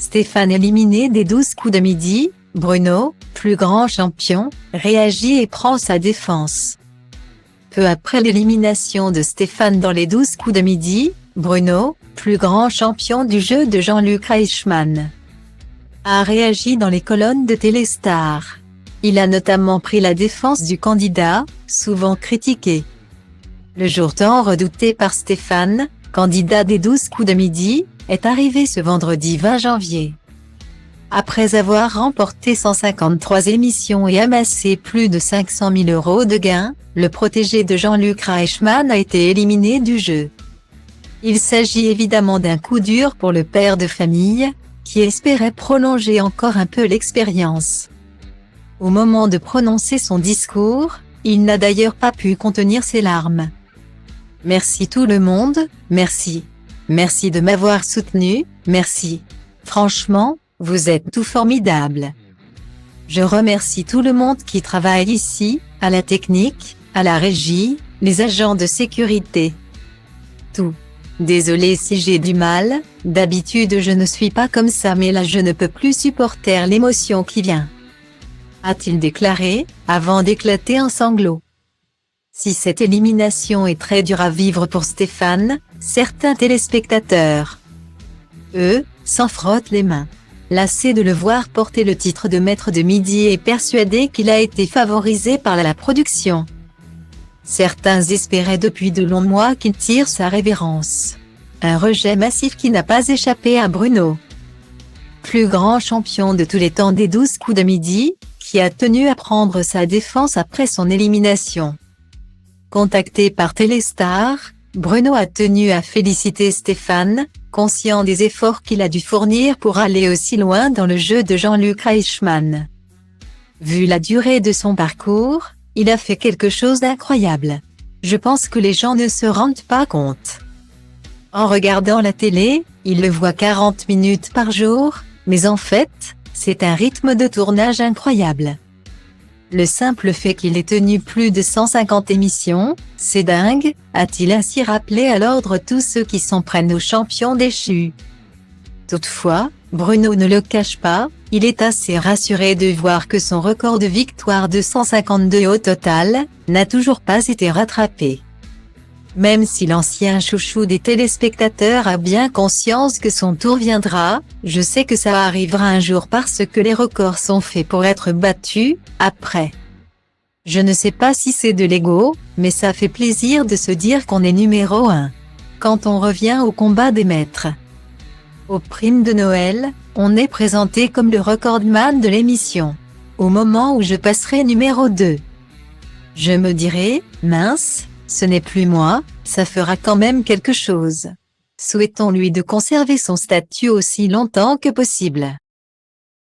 Stéphane éliminé des 12 coups de midi, Bruno, plus grand champion, réagit et prend sa défense. Peu après l'élimination de Stéphane dans les 12 coups de midi, Bruno, plus grand champion du jeu de Jean-Luc Reichmann, a réagi dans les colonnes de Téléstar. Il a notamment pris la défense du candidat, souvent critiqué. Le jour tant redouté par Stéphane, candidat des 12 coups de midi, est arrivé ce vendredi 20 janvier. Après avoir remporté 153 émissions et amassé plus de 500 000 € de gains, le protégé de Jean-Luc Reichmann a été éliminé du jeu. Il s'agit évidemment d'un coup dur pour le père de famille, qui espérait prolonger encore un peu l'expérience. Au moment de prononcer son discours, il n'a d'ailleurs pas pu contenir ses larmes. « Merci tout le monde, merci. Merci de m'avoir soutenu, merci. Franchement, vous êtes tout formidable. Je remercie tout le monde qui travaille ici, à la technique, à la régie, les agents de sécurité. Tout. Désolé si j'ai du mal, d'habitude je ne suis pas comme ça mais là je ne peux plus supporter l'émotion qui vient. » a-t-il déclaré, avant d'éclater en sanglots. Si cette élimination est très dure à vivre pour Stéphane, certains téléspectateurs, eux, s'en frottent les mains. Lassés de le voir porter le titre de maître de midi et persuadés qu'il a été favorisé par la production. Certains espéraient depuis de longs mois qu'il tire sa révérence. Un rejet massif qui n'a pas échappé à Bruno, plus grand champion de tous les temps des 12 coups de midi, qui a tenu à prendre sa défense après son élimination. Contacté par Téléstar, Bruno a tenu à féliciter Stéphane, conscient des efforts qu'il a dû fournir pour aller aussi loin dans le jeu de Jean-Luc Reichmann. Vu la durée de son parcours, il a fait quelque chose d'incroyable. Je pense que les gens ne se rendent pas compte. En regardant la télé, ils le voient 40 minutes par jour, mais en fait, c'est un rythme de tournage incroyable. Le simple fait qu'il ait tenu plus de 150 émissions, c'est dingue, a-t-il ainsi rappelé à l'ordre tous ceux qui s'en prennent aux champions déchus. Toutefois, Bruno ne le cache pas, il est assez rassuré de voir que son record de victoires de 152 au total, n'a toujours pas été rattrapé. Même si l'ancien chouchou des téléspectateurs a bien conscience que son tour viendra, je sais que ça arrivera un jour parce que les records sont faits pour être battus, après. Je ne sais pas si c'est de l'ego, mais ça fait plaisir de se dire qu'on est numéro 1. Quand on revient au combat des maîtres. Aux primes de Noël, on est présenté comme le recordman de l'émission. Au moment où je passerai numéro 2. Je me dirai, mince, ce n'est plus moi, ça fera quand même quelque chose. Souhaitons-lui de conserver son statut aussi longtemps que possible.